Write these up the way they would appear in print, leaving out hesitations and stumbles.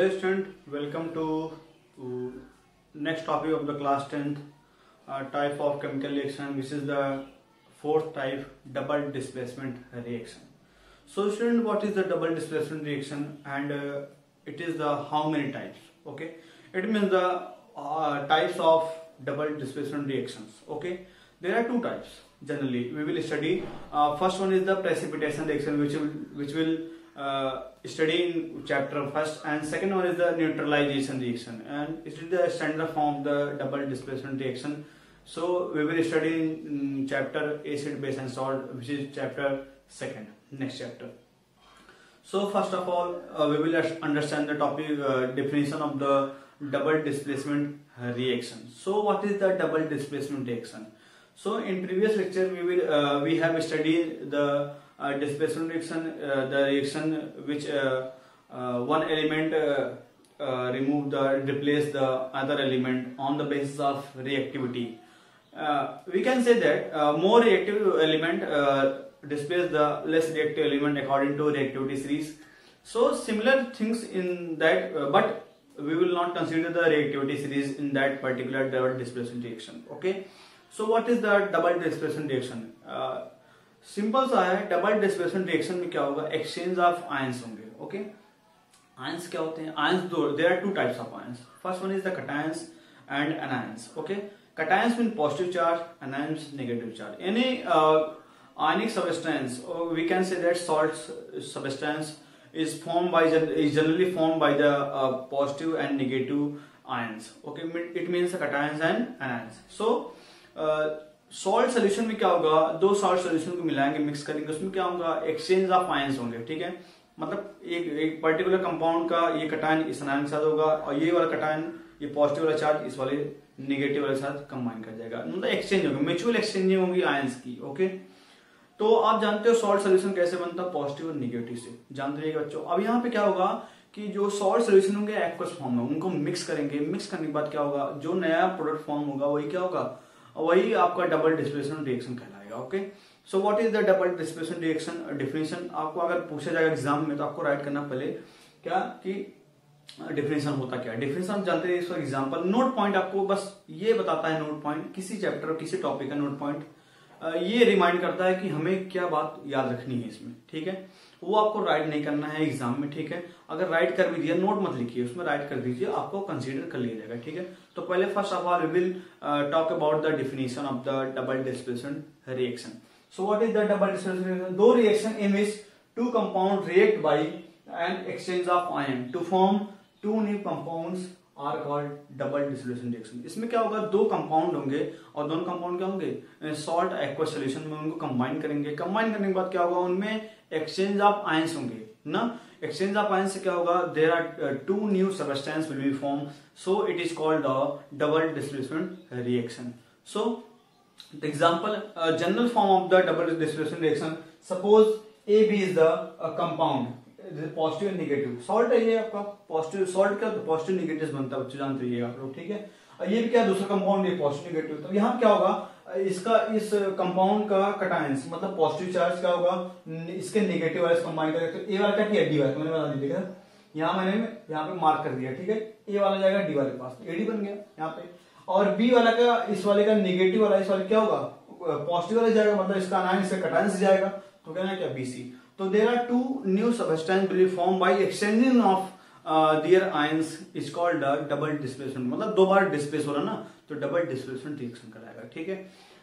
Dear student, welcome to next topic of the class 10th type of chemical reaction, which is the fourth type, double displacement reaction. So student, what is the double displacement reaction, and it is the how many types? Okay, it means the types of double displacement reactions. Okay, there are two types. Generally we will study. First one is the precipitation reaction, which will study in chapter first, and second one is the neutralization reaction, and it is the standard form of the double displacement reaction. So we will study in chapter acid, base and salt, which is chapter second, next chapter. So first of all, we will understand the topic definition of the double displacement reaction. So what is the double displacement reaction? So in previous lecture we have studied the displacement reaction, the reaction which one element replace the other element on the basis of reactivity. We can say that more reactive element displace the less reactive element according to reactivity series. So similar things in that, but we will not consider the reactivity series in that particular double displacement reaction. Okay, so what is the double displacement reaction? Simple सा है. Double displacement reaction में क्या होगा? Exchange of ions होंगे. Okay, ions क्या होते हैं? Ions दो, there are two types of ions. First one is the cations and anions. Okay, cations mean positive charge, anions negative charge. Any ionic substance, or we can say that salt substance is generally formed by the positive and negative ions. Okay, it means the cations and anions. So salt solution में क्या होगा? दो salt solution को मिलाएंगे, mix करेंगे, उसमें क्या होगा? एक्सचेंज ऑफ आयंस होंगे. ठीक है, मतलब एक पर्टिकुलर कंपाउंड का ये कटायन इस आयन के साथ होगा, और ये वाला कटायन, ये पॉजिटिव वाला चार्ज इस वाले नेगेटिव वाले साथ कंबाइन कर जाएगा. मतलब एक्सचेंज होगी, म्यूचुअल एक्सचेंजिंग होगी आयंस की. ओके, तो आप जानते हो सॉल्ट सोल्यूशन कैसे बनता है? पॉजिटिव और निगेटिव से. जानते रहिएगा बच्चों. अब यहाँ पे क्या होगा कि जो सॉल्ट सोल्यूशन होंगे एक्वस फॉर्म में, उनको मिक्स करेंगे. मिक्स करने के बाद क्या होगा? जो नया प्रोडक्ट फॉर्म होगा वही क्या होगा? वही आपका डबल डिस्प्लेसमेंट रिएक्शन कहलाएगा. Okay, so what is the double displacement reaction? Definition आपको अगर पूछा जाएगा एग्जाम में तो आपको राइट करना पहले क्या कि डेफिनेशन होता क्या है. डेफिनेशन जानते हैं. इसका एग्जांपल नोट पॉइंट आपको बस ये बताता है. नोट पॉइंट किसी चैप्टर और किसी टॉपिक का नोट पॉइंट ये रिमाइंड करता है कि हमें क्या बात याद रखनी है इसमें. ठीक है, वो आपको राइट नहीं करना है एग्जाम में. ठीक है, अगर राइट कर भी दिया, नोट मत लिखिए, उसमें राइट कर दीजिए, आपको कंसीडर कर लिया जाएगा. ठीक है, तो पहले first of all we will talk about the definition of the double displacement reaction. So what is the double displacement reaction? दो reaction in which two compound react by an exchange of ion to form two new compounds are called double displacement reaction. इसमें क्या होगा? दो compound होंगे, और दोनों compound क्या होंगे? सॉल्ट एक्वस सॉल्यूशन में उनको कंबाइन करेंगे. कंबाइन करने के बाद क्या होगा? उनमें एक्सचेंज ऑफ आयंस होंगे ना. एक्सचेंज ऑफ आयंस से क्या होगा? There are two new substance will be form, so it is called the double displacement reaction. So the example, general form of the double displacement reaction, suppose A B is the compound, positive and negative. Salt है ये आपका positive. Salt का positive negative बनता है बच्चों, जानते रहिएगा आप लोग. ठीक है, ये भी क्या दूसरा कंपाउंड, ये पॉजिटिव निगेटिव. तो यहाँ क्या होगा? इसका इस कंपाउंड का कटायंस मतलब पॉजिटिव चार्ज क्या होगा? इसके नेगेटिव वाले कंबाइन करेंगे. तो ए वाला क्या किया? डी वाला. मैंने बता दिया, मैंने यहाँ पे मार्क कर दिया. ठीक है, ए वाला जाएगा डी वाले पास, एडी बन गया यहाँ पे. और बी वाला का इस वाले का नेगेटिव वाला इस वाले क्या होगा? पॉजिटिव वाला जाएगा, मतलब इसका आयन इसका कटायंस जाएगा, तो क्या है क्या? BC. So there are two new substances will be formed by exchanging of their ions is called the double displacement. मतलब दो बार डिस्प्लेस हो रहा ना, तो डबल डिस्प्लेसमेंट रिएक्शन कराएगा. ठीक है,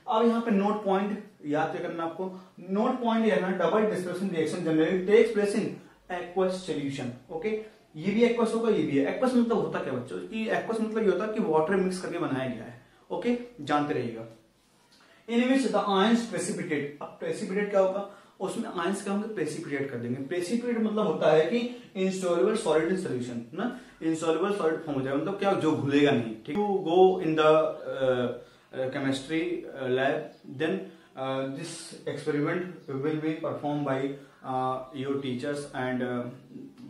अब यहाँ पे नोट पॉइंट याद करना आपको. नोट पॉइंट ये है ना, double displacement reaction generally takes place in aqueous solution. Okay, ये भी एक्वस होगा, ये भी है. एक्वस मतलब होता क्या बच्चों? कि एक्वस मतलब ये होता है कि वाटर मिक्स करके बनाया गया है. ओके, जानते रहिएगा. इन विच द आयंस प्रेसिपिटेट. अब प्रेसिपिटेट क्या होगा? उसमें आयंस क्या होंगे? प्रेसिपिटेट कर देंगे. प्रेसिपिटेट मतलब होता है कि इनसॉल्युबल सॉलिड इन सॉल्यूशन ना, इनसॉल्युबल सॉलिड फॉर्म हो जाएगा, मतलब क्या? जो घुलेगा नहीं. ठीक, you go in the chemistry lab, then this experiment will be perform by your teachers and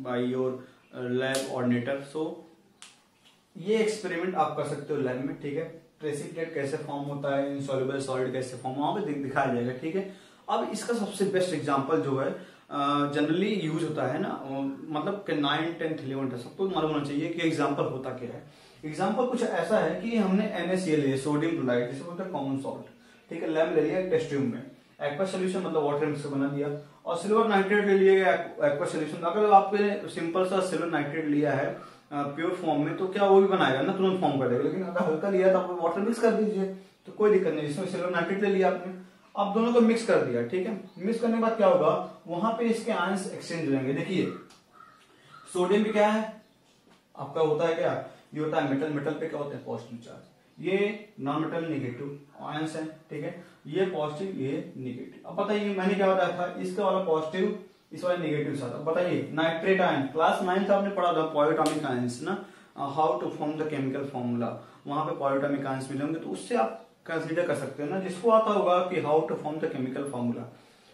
by your lab coordinator. So ये एक्सपेरिमेंट आप कर सकते हो लैब में. ठीक है, प्रेसिपिटेट कैसे फॉर्म होता है, इनसॉल्युबल सॉलिड कैसे फॉर्म, वहां पे दिखाया जाएगा. ठीक है, अब इसका सबसे बेस्ट एग्जांपल जो है जनरली यूज होता है ना, मतलब 9th 10th 11th सबको मालूम होना चाहिए कि एग्जाम्पल होता क्या है। एग्जाम्पल कुछ ऐसा है कि हमने NaCl लिया, सोडियम क्लोराइड, जिसे बोलते हैं कॉमन सॉल्ट, ठीक है, लैब ले लिया टेस्ट ट्यूब में, एक्वा सोल्यूशन मतलब वाटर मिक्सर बना दिया, और सिल्वर नाइट्रेट ले लिया एक्वा सोल्यूशन। अगर आपने सिंपल सा सिल्वर नाइट्रेट लिया है प्योर फॉर्म में तो क्या वो भी बनाएगा ना, तुरंत फॉर्म कर देगा। लेकिन अगर हल्का लिया तो आप वाटर मिक्स कर दीजिए तो कोई दिक्कत नहीं। जिसमें सिल्वर नाइट्रेट ले लिया आपने, आप दोनों को मिक्स कर दिया, ठीक है। मिक्स करने के बाद क्या होगा, वहां पे इसके आयंस एक्सचेंज हो जाएंगे। देखिए सोडियम पे क्या है आपका होता है, क्या ये होता है मेटल, मेटल पे क्या होता है पॉजिटिव चार्ज, ये नॉन मेटल नेगेटिव आयंस है, ठीक है, ये पॉजिटिव ये नेगेटिव। अब बताइए मैंने क्या बताया था, इसका वाला पॉजिटिव इस वाले नेगेटिव साथ। अब बताइए नाइट्रेट आयन क्लास 9th आपने पढ़ा था पॉलीएटॉमिक आयंस ना, how to form the chemical formula, वहां पे पॉलीएटॉमिक आयंस मिलेंगे तो उससे आप कंसीडर कर सकते हैं ना। जिसको आता होगा कि how to form the chemical formula,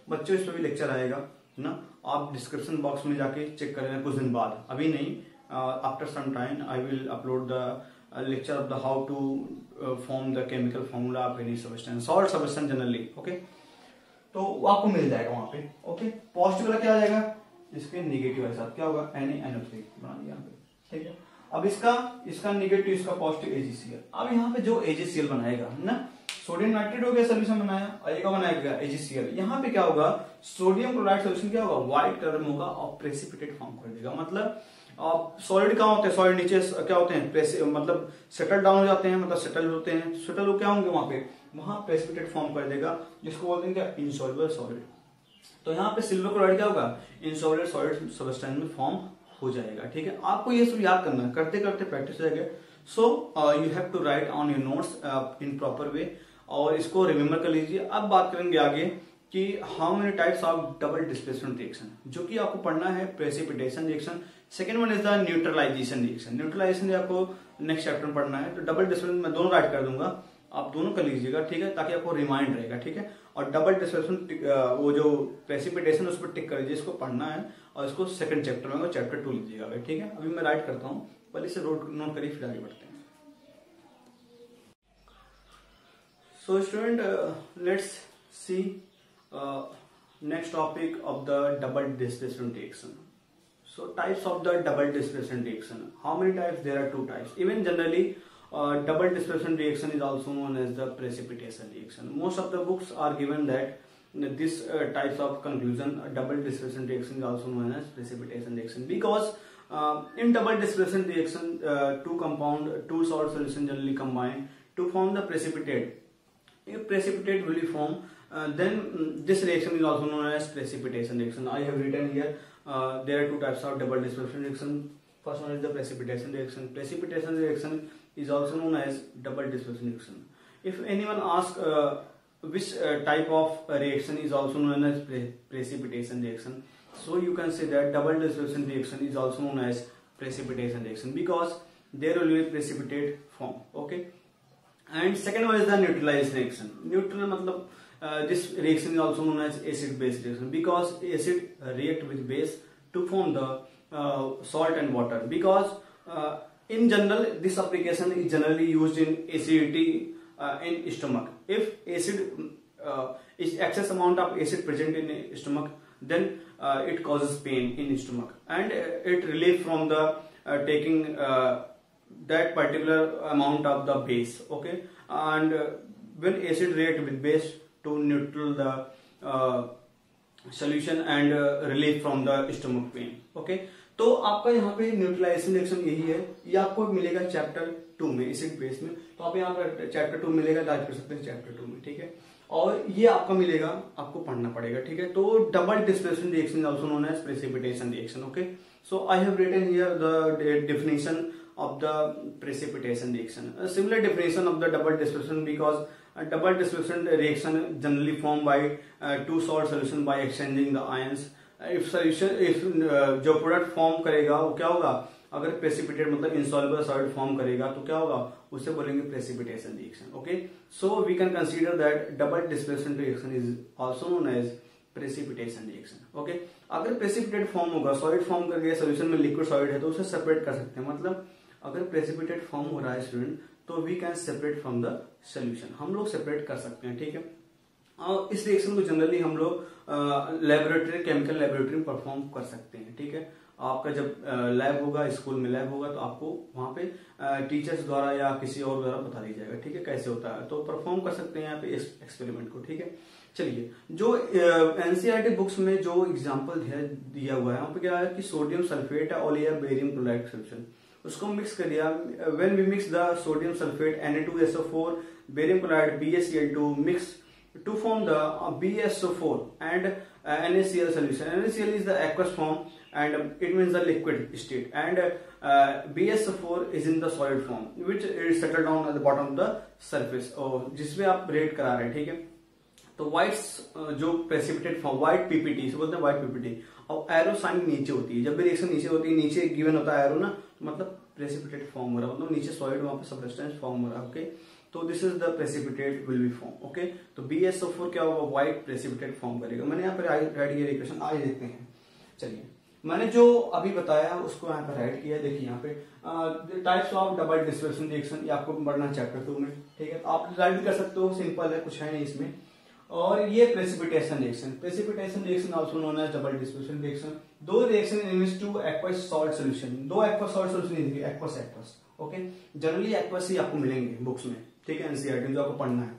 बच्चों इस पर भी लेक्चर आएगा ना, आप डिस्क्रिप्शन बॉक्स में जाके चेक कर लेना कुछ दिन बाद, अभी नहीं, after some time I will upload the lecture of the how to form the chemical formula of any substance, salt substance generally, okay. तो आपको मिल जाएगा वहां पे, ओके। पॉजिटिव वाला क्या आ जाएगा, इसके नेगेटिव वाले साथ क्या होगा, NaNO3 बना दिया यहाँ पे, ठीक है। अब इसका नेगेटिव, इसका पॉजिटिव AgCl। अब यहाँ पे जो AgCl बनाएगा ना, सोडियम नाइट्रेट हो गया सोल्यूशन बनाया, और एक बनाएगा AgCl। यहाँ पे क्या होगा, सोडियम क्लोराइड सोल्यूशन क्या होगा, व्हाइट कलर में होगा और प्रेसिपिटेट फॉर्म कर देगा। मतलब सॉलिड कहाँ होते हैं, सॉलिड नीचे क्या होते हैं, मतलब सेटल डाउन हो जाते हैं, मतलब सेटल होते हैं, सेटल हो क्या होंगे वहां प्रेसिपिटेट फॉर्म कर देगा, जिसको बोलते हैं क्या, इनसॉल्युबल सॉलिड। तो यहाँ पे सिल्वर क्लोराइड क्या होगा, इनसॉल्युबल सॉलिड सब्सटेंस में फॉर्म हो जाएगा, ठीक है। आपको ये सब याद करना है, करते करते प्रैक्टिस हो जाएगा। So you have to write on your notes in proper way, और इसको रिमेम्बर कर लीजिए। अब बात करेंगे आगे कि how many types of double displacement reaction, जो कि आपको पढ़ना है precipitation reaction. Second one is the neutralisation reaction. Neutralisation आपको नेक्स्ट चैप्टर में पढ़ना है, तो डबल डिस्प्लेसमेंट मैं दोनों राइट कर दूंगा, आप दोनों कर लीजिएगा, ठीक है, ताकि आपको रिमाइंड रहेगा, ठीक है। और डबल डिस्प्लेसमेंट वो जो प्रेसिपिटेशन उस पर टिक कर लीजिए, इसको पढ़ना है, और इसको सेकंड चैप्टर में चैप्टर 2 लीजिएगा, ठीक है। अभी मैं राइट करता हूँ, पहले इसे नोट करिए फिर आगे बढ़ते हैं। So student, let's see next topic of the double displacement reaction. So types of the double displacement reaction. How many types? There are 2 types. Even generally, double displacement reaction is also known as the precipitation reaction. Most of the books are given that this types of conclusion, double displacement reaction is also known as precipitation reaction, because in double displacement reaction, 2 salt solution generally combine to form the precipitate. If precipitate will form, then this reaction is also known as precipitation reaction. I have written here, there are 2 types of double displacement reaction. First one is the precipitation reaction. Precipitation reaction is also known as double displacement reaction. If anyone asks which type of reaction is also known as precipitation reaction, so you can say that double displacement reaction is also known as precipitation reaction, because there will be precipitate form, okay. And second one is the neutralization reaction. Neutral matlab this reaction is also known as acid base reaction, because acid react with base to form the salt and water. Because in general this application is generally used in acidity in stomach. If acid is excess amount of acid present in stomach, then it causes pain in stomach, and it relief from the taking that particular amount of the base, okay. And when acid react with base to neutral the solution and relief from the stomach pain, okay. तो आपका यहाँ पे neutralisation reaction यही है, ये आपको मिलेगा chapter 2 में एसिड बेस में, तो आप यहाँ पर चैप्टर 2 मिलेगा, याद कर सकते हैं चैप्टर 2 में, ठीक है। और ये आपका मिलेगा, आपको पढ़ना पड़ेगा, ठीक है। तो double displacement reaction also known as precipitation reaction, okay. So I have written here the definition of the precipitation reaction. A similar definition of the double displacement, because a double displacement reaction generally formed by 2 salt solution by exchanging the ions. If जो product form करेगा वो क्या होगा, अगर precipitate मतलब insoluble solid form करेगा तो क्या होगा, उसे बोलेंगे precipitation reaction, okay. So we can consider that double displacement reaction is also known as precipitation reaction, okay. अगर प्रेसिपिटेट फॉर्म होगा, सॉलिड फॉर्म करके सोल्यूशन में लिक्विड सॉलिड है, तो उसे सेपरेट कर सकते हैं। मतलब अगर प्रेसिपिटेट फॉर्म हो रहा है स्टूडेंट, तो we can separate from the solution, हम लोग सेपरेट कर सकते हैं, ठीक है। और इस रिएक्शन को जनरली हम लोग लेबोरेटरी, केमिकल लेबोरेटरी में परफॉर्म कर सकते हैं। ठीक है, आपका जब लैब होगा, स्कूल में लैब होगा, तो आपको वहां पे टीचर्स द्वारा या किसी और द्वारा बता दिया जाएगा। ठीक है, कैसे होता है, तो परफॉर्म कर सकते हैं यहाँ पे इस एक्सपेरिमेंट को। ठीक है, चलिए, जो एनसीईआरटी बुक्स में जो एग्जाम्पल दिया हुआ है वहां पे क्या है कि सोडियम सल्फेट और या बेरियम क्लोराइड सॉल्यूशन, उसको मिक्स कर दिया। When we mix the sodium sulphate Na2SO4 barium chloride BaCl2 mix to form the BaSO4 and NaCl solution. NaCl is the aqueous form and it means the liquid state, and BaSO4 is in the solid form which is settled down at the bottom of the surface, और जिसमें आप red करा रहे हैं। ठीक है, तो white जो प्रेसिपिटेट फॉर्म, व्हाइट पीपीटी से बोलते हैं, व्हाइट पीपीटी, और एरो साइन नीचे होती है। जब भी रिएक्शन नीचे होती है, नीचे गिवन होता है एरो ना, तो मतलब प्रेसिपिटेट फॉर्म हो रहा है, मतलब नीचे सॉलिड, वहां पे सब्सटेंस फॉर्म हो रहा है। ओके, तो this is the precipitate will be form. Okay, तो BaSO4 क्या होगा, व्हाइट प्रेसिपिटेट फॉर्म करेगा। मैंने यहाँ पर राइट किया इक्वेशन, आज देखते हैं। चलिए, मैंने जो अभी बताया उसको यहाँ पर राइट किया। देखिए यहाँ पे types of double dispersion reaction, ये आपको पढ़ना चैप्टर 2 में। ठीक है, तो आप राइट कर सकते हो, सिंपल है, कुछ है नहीं इसमें। और ये precipitation reaction, precipitation reaction also known as double dispersion reaction. दो reaction in which two aqueous salt solution, दो एक्वस सॉल्ट सॉल्यूशन नहीं देखिए, aqueous aqueous. Okay, generally aqueous ही आपको मिलेंगे बुक्स में। ठीक है, एनसीईआरटी जो आपको पढ़ना है,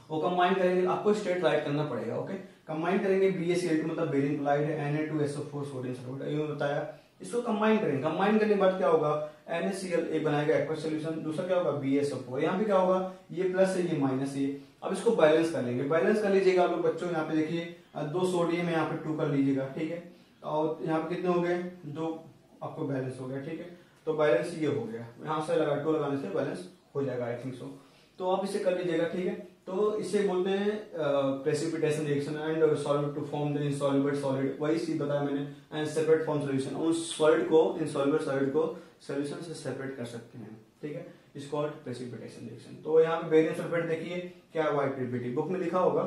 वो कंबाइन करेंगे, आपको स्टेट राइट करना पड़ेगा। ओके, कंबाइन करेंगे BaCl2 मतलब बेरियम क्लोराइड है, Na2SO4 सोडियम सल्फेट, ये बताया। इसको कंबाइन करेंगे, कंबाइन करने के बाद क्या होगा, NaCl एक बनाएगा एक्वस सॉल्यूशन, दूसरा क्या होगा BaSO4। यहाँ पे क्या होगा, ये प्लस है, ये माइनस है। अब इसको बैलेंस कर लेंगे, बैलेंस कर लीजिएगा आप लोग बच्चों। यहाँ पे देखिए 2 सोडियम है, यहाँ पे 2 कर लीजिएगा। ठीक है, और यहाँ पे कितने हो गए, 2 आपको बैलेंस हो गया। ठीक है, तो बैलेंस ये हो गया, यहाँ से लगा 2 लगाने से बैलेंस हो जाएगा, आई थिंक सो। तो आप इसे कर लीजिएगा। ठीक है, तो इसे बोलते हैं precipitation reaction and solute to form the insoluble solid, वही चीज बताया मैंने, एंड सेपरेट फॉर्म सॉल्यूशन। उस सॉलिड को, इनसॉल्युबल सॉलिड को सॉल्यूशन से सेपरेट कर सकते हैं। ठीक है, इस कॉल्ड प्रेसिपिटेशन रिएक्शन। तो यहाँ पे बेरियम सल्फेट देखिए क्या, व्हाइट पीपीटी, बुक में लिखा होगा,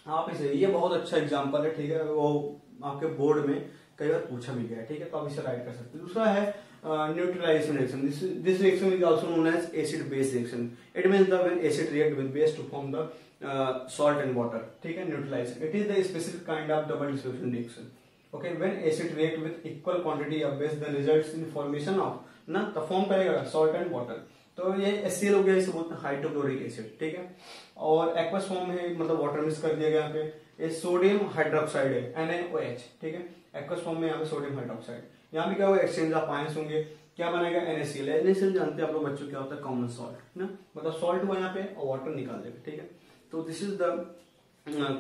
आप इसे, ये बहुत अच्छा एग्जाम्पल है। ठीक है, वो आपके बोर्ड में कई बार पूछा भी गया है। ठीक है, तो आप इसे राइट कर सकते हैं। दूसरा है neutralization reaction. This reaction is also known as acid base reaction. It means the when acid react with base to form the salt and water. ठीक है, neutralization, it is the specific kind of double distribution reaction. Okay, when acid react with equal quantity of base the results in formation of, ना, तो form करेगा salt and water. तो ये HCl हो गया, इसे बोलते हैं हाइड्रोक्लोरिक एसिड। ठीक है, और एक्वस फॉर्म है, मतलब वाटर मिक्स कर दिया गया यहाँ पे। ये सोडियम हाइड्रोक्साइड है, NaOH। ठीक है, एक्वस फॉर्म में यहाँ पे सोडियम हाइड्रोक्साइड। यहाँ भी क्या होगा, एक्सचेंज ऑफ आयंस होंगे, क्या बनाएगा, NaCl। NaCl जानते हैं आप लोग बच्चों, क्या होता है, कॉमन सॉल्ट ना, मतलब सॉल्ट हुआ यहाँ पे और वाटर निकाल देगा। ठीक है, तो this is the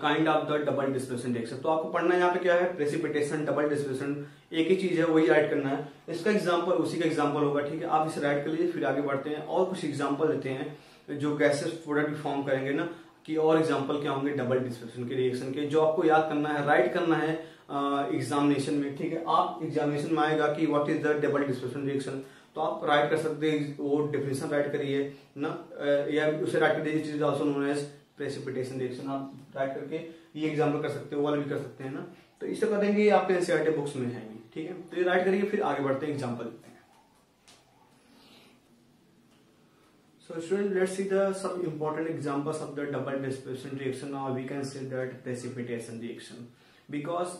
kind of the double dispersion reaction. तो आपको पढ़ना यहाँ पे क्या है, प्रेसिपिटेशन, डबल डिस्पर्शन, एक ही चीज है, वही राइट करना है। इसका एग्जांपल उसी का एग्जांपल होगा। ठीक है, आप इसे राइट कर लीजिए, फिर आगे बढ़ते हैं और कुछ एग्जांपल लेते हैं जो गैसेस प्रोडक्ट फॉर्म करेंगे ना, कि और एग्जांपल क्या होंगे डबल डिस्पर्शन के रिएक्शन के, जो आपको याद करना है, राइट करना है एग्जामिनेशन में। ठीक है, आप एग्जामिनेशन में आएगा कि what is the double dispersion reaction, तो आप राइट कर सकते हैं, वो डेफिनेशन राइट करिए ना, या उसे राइट कर दीजिए, चीज also known as precipitation reaction. आप राइट करके ये एग्जाम्पल कर सकते हो, वाला भी कर सकते हैं ना, तो इसे करेंगे आपके एनसीईआरटी बुक्स में है। ठीक है, तो ये राइट करिए, फिर आगे बढ़ते हैं, एग्जाम्पल लेते हैं। So students, let's see the some important examples of the double dispersion reaction, or we can say that precipitation reaction, because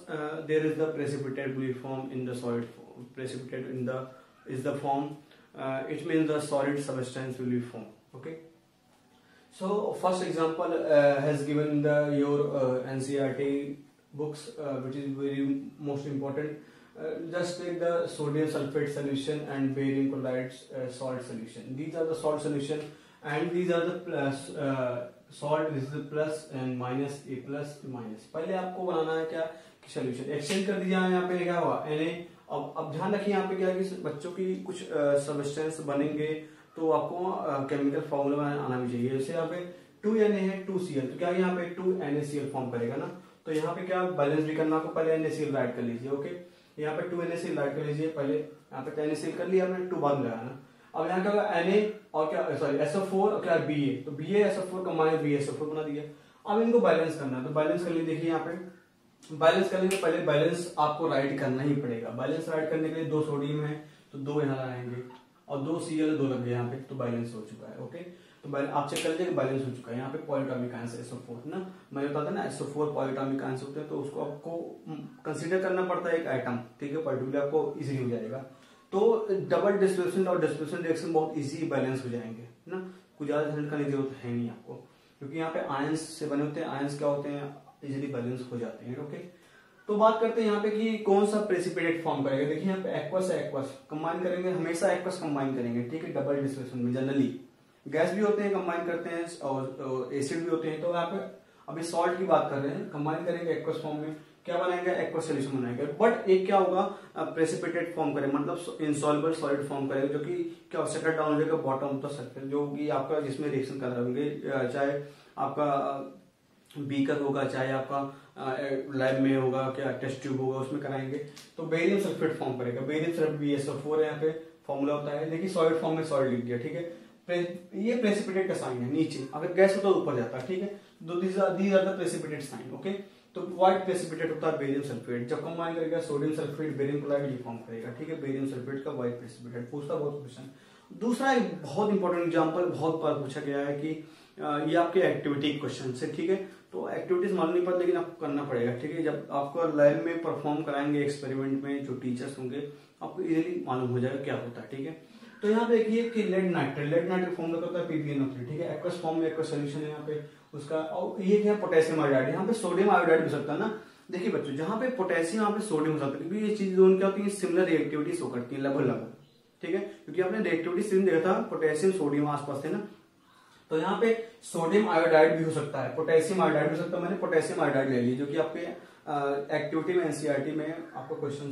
there is the precipitate will form in the solid form. Precipitate in the is the form, it means the solid substance will be formed. Okay, so first example has given the your NCERT books, which is very most important. Just take the sodium sulfate solution and barium chloride salt solution. These are the salt solution and these are the salt. This is the plus and minus, a plus minus. पहले आपको बनाना है क्या कि solution exchange कर दिया है, यहाँ पे क्या हुआ Na। अब ध्यान रखिए यहाँ पे क्या है कि बच्चों की कुछ सबस्टेंस बनेंगे तो आपको केमिकल फॉर्मूला आना भी चाहिए। जैसे यहाँ पे 2Na है 2Cl, तो क्या यहाँ पे 2NaCl फॉर्म करेगा ना, तो यहाँ पे क्या बैलेंस भी करना, आपको पहले NaCl राइट कर लीजिए। ओके, यहाँ पे 2NaCl राइट कर लीजिए, पहले यहाँ पे NaCl कर लिया आपने, 2 बाद में लगाना। अब यहाँ क्या होगा Na और क्या, सॉरी SO4 और क्या Ba, तो BaSO4 कंबाइन BaSO4 बना दिया। अब इनको बैलेंस करना है, तो बैलेंस कर लीजिए। देखिए यहाँ पे बैलेंस करने के पहले बैलेंस आपको राइट करना ही पड़ेगा। बैलेंस राइट करने के लिए 2 सोडियम है तो 2 यहाँ लगाएंगे और 2 Cl 2 लग गए यहाँ पे, तो बैलेंस हो चुका है। ओके, तो तो आप चेक कर लीजिए बैलेंस हो चुका है। यहाँ पे पॉलीटॉमिक आयंस SO4 ना, मैंने बताया था ना SO4 पॉलीटॉमिक आयंस होते हैं, तो उसको आपको कंसीडर करना पड़ता है एक आइटम, ठीक है, पर्टिकुलर आपको इजीली हो जाएगा। तो डबल डिस्प्लेसमेंट और डिस्प्लेसमेंट रिएक्शन बहुत इजी बैलेंस हो जाएंगे ना, कुछ ज्यादा झंझट करने की जरूरत है नहीं आपको, क्योंकि यहाँ पे आयंस से बने होते हैं। आयंस क्या होते हैं, इजीली बैलेंस हो जाते हैं। ओके, तो बात करते हैं यहाँ पे कि कौन सा प्रेसिपिटेट फॉर्म करेगा। देखिए यहाँ पे एक्वस है, एक्वस कंबाइन करेंगे, हमेशा एक्वस कंबाइन करेंगे, ठीक है, डबल डिस्प्लेसमेंट में। जनरली गैस भी होते हैं कंबाइन करते हैं और एसिड भी होते हैं। तो यहाँ पे अभी सॉल्ट की बात कर रहे हैं, कंबाइन करेंगे एक्वस फॉर्म में, क्या बनाएंगे, एक्वस सोल्यूशन बनाएंगे। बट एक क्या होगा, प्रेसिपिटेट फॉर्म करें, मतलब इनसॉल्युबल सॉलिड फॉर्म करेगा, जो कि क्या सेटल डाउन हो जाएगा बॉटम ऑफ द सर्फेस, जो कि आपका जिसमें रिएक्शन कर रहे होंगे, चाहे आपका बीकर होगा, चाहे आपका लैब में होगा, क्या टेस्ट ट्यूब होगा, उसमें कराएंगे। तो बेरियम सल्फेट फॉर्म करेगा। बेरियम सल्फेट BSO4 यहाँ पे फॉर्मूला होता है। देखिए सॉलिड फॉर्म में सॉलिड लिख दिया, ठीक है। ये प्रेसिपिटेट का साइन है, नीचे अगर गैस होता तो ऊपर जाता है, ठीक है। These are the precipitate sign. Okay, तो व्हाइट प्रेसिपिटेट होता है बेरियम सल्फेट, जब कंबाइन करेगा सोडियम सल्फेट बेरियम क्लोराइड ये फॉर्म करेगा, ठीक है। बेरियम सल्फेट का व्हाइट प्रेसिपिटेट पूछता बहुत क्वेश्चन। दूसरा एक बहुत इंपॉर्टेंट एग्जांपल बहुत बार पूछा गया है कि ये आपके एक्टिविटी क्वेश्चन से, ठीक है। तो एक्टिविटीज मालूम नहीं पड़ता, लेकिन आपको करना पड़ेगा, ठीक है। जब आपको लैब में परफॉर्म कराएंगे एक्सपेरिमेंट में, जो टीचर्स होंगे आपको इजीली मालूम हो जाएगा क्या होता है, ठीक है। तो यहाँ पे देखिए कि लेड नाइट्रेट फॉर्म होता है PbNO3, ठीक है। एक्वस फॉर्म में एक्वस सोल्यूशन है यहाँ पे उसका। और ये क्या है, पोटेशियम आयोडाइड। यहाँ पे सोडियम आयोडाइड हो सकता है ना। देखिए बच्चों, जहाँ पे पोटेशियम वहाँ पे सोडियम हो सकता है, क्योंकि ये चीज दोनों क्या होती है, सिमिलर रिएक्टिविटी शो करती है लगभग, ठीक है। क्योंकि आपने रिएक्टिविटी सेम देखा था, पोटेशियम सोडियम आसपास थे ना। तो यहाँ पे सोडियम आयोडाइड भी हो सकता है, पोटेशियम आयोडाइड हो सकता है। मैंने पोटेशियम आयोडाइड ले ली, जो कि आपके एक्टिविटी में NCERT में आपको क्वेश्चन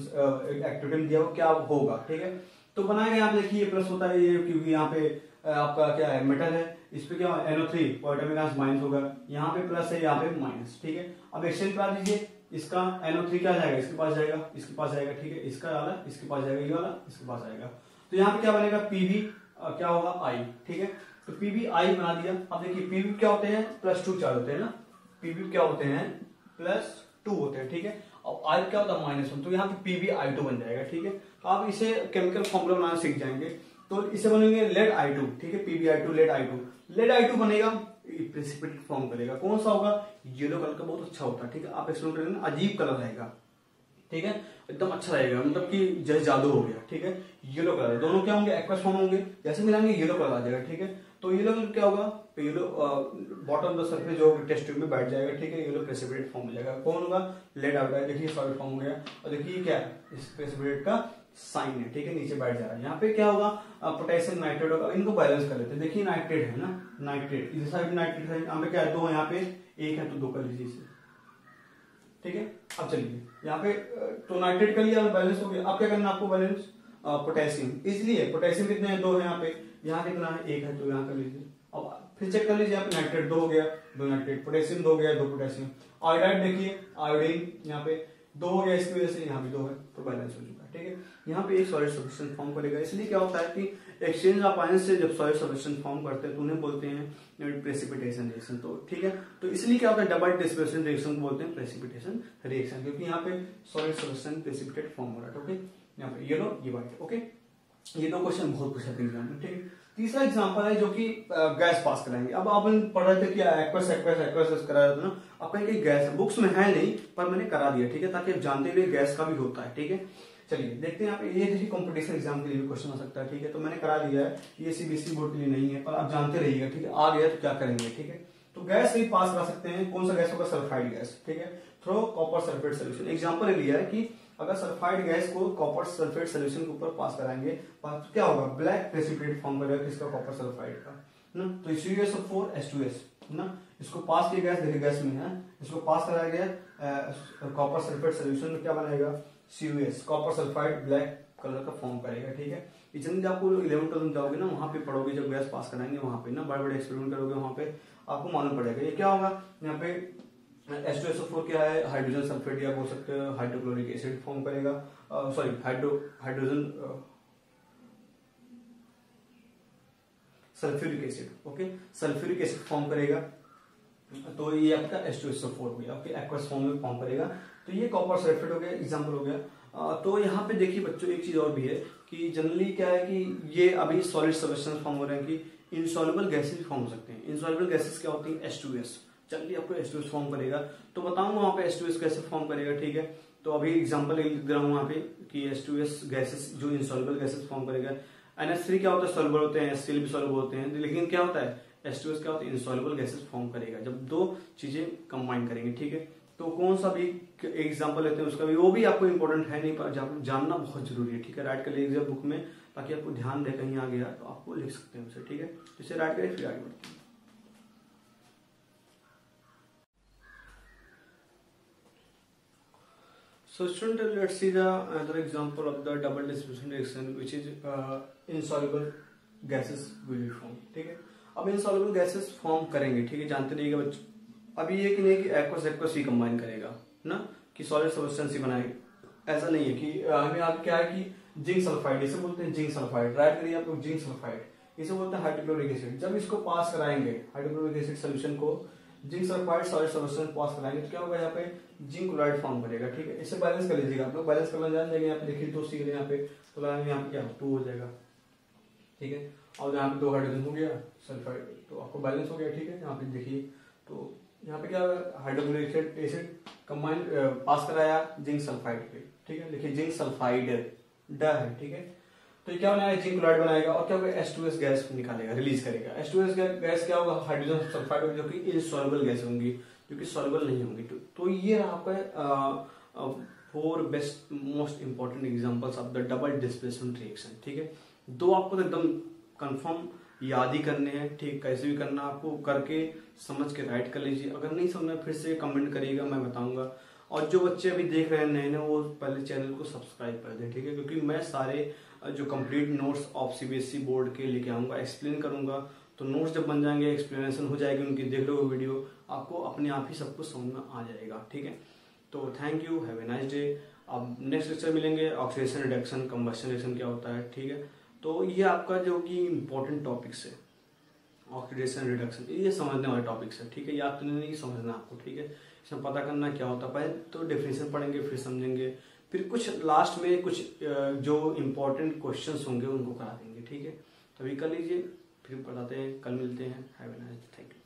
एक्टिविटी में दिया हो क्या होगा, ठीक है। तो बनाएंगे आप, देखिए प्लस होता है ये, क्योंकि यहाँ पे आपका क्या है, मेटल है, इस पे क्या NO3 पॉलीटॉमिक आयंस माइनस होगा, यहाँ पे प्लस है, यहाँ पे माइनस, ठीक है। अब एक्सचेंज करा दीजिए, इसका NO3 क्या जाएगा, इसके पास जाएगा, इसके पास जाएगा, ठीक है। इसका वाला इसके पास जाएगा, ये वाला इसके पास आएगा। तो यहाँ पे क्या बनेगा, PB क्या होगा, I, ठीक है। तो PbI बना दिया। अब देखिए PB क्या होते हैं, +2 चार्ज होते हैं ना। PB क्या होते हैं, +2 होते हैं, ठीक है। अब I क्या होता है, -1, तो यहाँ पे PbI2 बन जाएगा, ठीक है। तो आप इसे केमिकल फॉर्मूला बनाना सीख जाएंगे, तो इसे बनेंगे लेड I2, ठीक है। PbI2 lead I2, lead I2 बनेगा, प्रेसिपिटेट फॉर्म करेगा। कौन सा होगा, येलो कलर का, बहुत अच्छा होता है, ठीक है। आप एक्सप्लोर करेंगे, अजीब कलर रहेगा, ठीक है, एकदम अच्छा रहेगा, मतलब कि जैसे जादू हो गया, ठीक है। येलो कलर, दोनों क्या होंगे, एक्वस फॉर्म होंगे, जैसे मिलाएंगे येलो कलर आ जाएगा, ठीक है। तो येलो कलर क्या होगा, तो येलो बॉटम द सरफेस जो टेस्ट ट्यूब में बैठ जाएगा, ठीक है। येलो प्रेसिपिटेट फॉर्म हो जाएगा। कौन होगा, लेड आयोडाइड। देखिए सॉलिड फॉर्म हो गया, और देखिए क्या है, इस प्रेसिपिटेट का साइन है, ठीक है, नीचे बैठ जा रहा है। यहाँ पे क्या होगा, पोटेशियम नाइट्रेट होगा। इनको बैलेंस कर लेते हैं। देखिए नाइट्रेट है ना, नाइट्रेट इस साइड नाइट्रेट है, यहाँ पे क्या है, 2 यहाँ पे 1 है, तो 2 कर लीजिए इसे, ठीक है। अब चलिए यहाँ पे तो नाइट्रेट कर लिया, बैलेंस हो गया। अब क्या करना है आपको, बैलेंस पोटेशियम इजिली है। पोटेशियम कितने हैं, 2 है यहाँ पे, यहाँ कितना है, 1 है, तो यहाँ कर लीजिए। अब फिर चेक कर लीजिए, यहाँ पे नाइट्रेट 2 हो गया, 2 नाइट्रेट, पोटेशियम 2 हो गया, 2 पोटेशियम। आयोडाइड देखिए, आयोडीन यहाँ पे 2 हो गया, इसकी वजह से यहाँ भी 2 है, तो बैलेंस हो चुका है, ठीक है। यहाँ पे एक सॉलिड सॉल्यूशन फॉर्म करेगा। इसलिए क्या होता है कि एक्सचेंज ऑफ आयंस से जब सॉलिड सॉल्यूशन फॉर्म करते हैं तो उन्हें बोलते हैं प्रेसिपिटेशन रिएक्शन, तो ठीक है। तो इसलिए क्या होता है, डबल डिस्प्लेसमेंट रिएक्शन को बोलते हैं प्रेसिपिटेशन रिएक्शन, क्योंकि यहाँ पे सॉलिड सॉल्यूशन प्रेसिपिटेट फॉर्म हो रहा है, ओके। यहाँ पे येलो, ये व्हाइट, ओके। ये 2 क्वेश्चन बहुत पूछा था एग्जाम में, ठीक। तीसरा एग्जांपल है जो कि गैस पास कराएंगे। अब अपन पढ़ रहे थे कि एक्वस एक्वस एक्वस करा रहे थे ना, अब कहीं गैस बुक्स में है नहीं, पर मैंने करा दिया, ठीक है, ताकि आप जानते हुए गैस का भी होता है, ठीक है। चलिए देखते हैं यहाँ पे, ये देखिए कॉम्पिटिशन एग्जाम के लिए भी क्वेश्चन आ सकता है, ठीक है। तो मैंने करा दिया है, ये CBSE बोर्ड के लिए नहीं है, पर आप जानते रहिएगा, ठीक है। आ गया तो क्या करेंगे, ठीक है। तो गैस भी पास करा सकते हैं। कौन सा गैस होगा, सल्फाइड गैस, ठीक है, through copper sulphate solution. Example लिया है कि अगर सल्फाइड गैस को कॉपर सल्फेट सोल्यूशन के ऊपर पास कराएंगे तो क्या होगा, ब्लैक प्रेसिपिटेट फॉर्म करेगा, किसका, कॉपर सल्फाइड का ना। तो CuSO4 H2S ना, इसको पास किया गैस, देखिए गैस में है, इसको पास कराया गया कॉपर सल्फेट सोल्यूशन में, क्या बनाएगा, CuS copper sulphide black colour का फॉर्म करेगा, ठीक है। जब आपको 11th-12th जाओगे ना, वहां पे पढ़ोगे, जब गैस पास कराएंगे वहां पे ना, बड़े बड़े एक्सपेरिमेंट करोगे, वहां पे आपको मालूम पड़ेगा ये क्या होगा। यहाँ पे H2SO4 क्या है, हाइड्रोजन सल्फेट या बोल सकते हो हाइड्रोक्लोरिक एसिड फॉर्म करेगा, sorry hydrogen sulphuric acid, okay, sulphuric acid form करेगा। तो ये आपका H2SO4 हो गया, ओके, एक्वस फॉर्म में फॉर्म करेगा। तो ये कॉपर सल्फेट हो गया, एग्जाम्पल हो गया। तो यहाँ पे देखिए बच्चों, एक चीज और भी है कि जनरली क्या है कि ये अभी सॉलिड सब्सटेंस फॉर्म हो रहे हैं कि इंसॉल्युबल गैसेस भी फॉर्म हो सकते हैं। इंसॉल्युबल गैसेस क्या होती है? H2S। जल्दी आपको H2S फॉर्म करेगा तो बताऊंगा वहां पे H2S कैसे फॉर्म करेगा, ठीक है। तो अभी एग्जांपल लिख दे रहा हूं वहां पे कि H2S गैसेस जो इंसॉल्युबल गैसेस फॉर्म करेगा। NH3 क्या होता है? सॉल्युबल होते हैं, HCl भी सॉल्युबल होते हैं, लेकिन क्या होता है H2S क्या होता है? इंसॉल्युबल गैसेस फॉर्म करेगा जब दो चीजें कंबाइन करेंगे, ठीक है। तो कौन सा भी एग्जांपल लेते हैं उसका भी, वो भी आपको इंपॉर्टेंट है नहीं पर जानना बहुत जरूरी है, ठीक है। राइट कर लीजिए बुक में ताकि आपको ध्यान रहे, कहीं आ गया तो आपको लिख सकते हैं उसे, ठीक है। इसे राइट करें फिर आगे बढ़ते हैं। So student, let's see the another example of the double dissolution reaction which is insoluble gases will be formed, ठीक है। अब insoluble gases फॉर्म करेंगे, ठीक है, जानते रहिएगा बच्चों। अभी ये कि नहीं कि एक्वस एक्वस ही कंबाइन करेगा ना, कि सॉलिड सब्सटेंस ही बनाएगा, ऐसा नहीं है कि हमें आप क्या है कि जिंक सल्फाइड, इसे बोलते हैं जिंक सल्फाइड। राइट करिए आप लोग, जिंक सल्फाइड, इसे बोलते हैं हाइड्रोक्लोरिक एसिड। जब इसको पास कराएंगे हाइड्रोक्लोरिक एसिड सोल्यूशन को जिंक सल्फाइड सॉलिड सब्सटेंस पास कराएंगे तो क्या होगा, यहाँ पे जिंक क्लोराइड फॉर्म करेगा, ठीक है। इसे बैलेंस कर लीजिएगा आप लोग, बैलेंस करना जान जाएंगे। यहाँ पे देखिए 2 सीख यहाँ पे तो लगाएंगे, यहाँ पे क्या 2 हो जाएगा, ठीक है। और यहाँ पे 2 हाइड्रोजन हो गया सल्फाइड, तो आपको बैलेंस हो गया, ठीक है। यहाँ पे देखिए तो यहाँ पे क्या हाइड्रोक्लोरिक एसिड कंबाइन पास कराया जिंक सल्फाइड पे, ठीक है। देखिए जिंक सल्फाइड ड है, ठीक है। तो ये क्या बनाएगा, जिंक क्लोराइड बनाएगा और क्या होगा, H2S गैस निकालेगा, रिलीज करेगा। H2S गैस क्या होगा, हाइड्रोजन सल्फाइड होगी, जो कि इनसॉल्युबल गैस होंगी, जो कि सॉल्युबल नहीं होंगी। तो ये रहा आपका 4 best most important examples of the double displacement reaction, ठीक है। 2 आपको एकदम कंफर्म याद ही करने हैं, ठीक, कैसे भी करना आपको करके समझ के राइट कर लीजिए। अगर नहीं समझ फिर से कमेंट करिएगा, मैं बताऊंगा। और जो बच्चे अभी देख रहे हैं नए वो पहले चैनल को सब्सक्राइब कर दें, ठीक है, क्योंकि मैं सारे जो complete notes of CBSE board के लेके आऊंगा, एक्सप्लेन करूंगा। तो नोट्स जब बन जाएंगे, एक्सप्लेनेशन हो जाएगी उनकी, देख लो वीडियो, आपको अपने आप ही सब कुछ समझ में आ जाएगा, ठीक है। तो thank you, have a nice day. अब नेक्स्ट लेक्चर मिलेंगे, ऑक्सीडेशन रिडक्शन कंबशन रिएक्शन क्या होता है, ठीक है। तो ये आपका जो कि इम्पोर्टेंट टॉपिक्स है, ऑक्सीडेशन रिडक्शन, ये समझने वाले टॉपिक्स है, ठीक है। याद तो नहीं समझना आपको, ठीक है। इसमें पता करना क्या होता है, पहले तो डेफिनेशन पढ़ेंगे फिर समझेंगे, फिर कुछ लास्ट में कुछ जो इम्पोर्टेंट क्वेश्चंस होंगे उनको करा देंगे, ठीक है। तो अभी कर लीजिए, फिर बताते हैं, कल मिलते हैं। Have a nice day, thank you.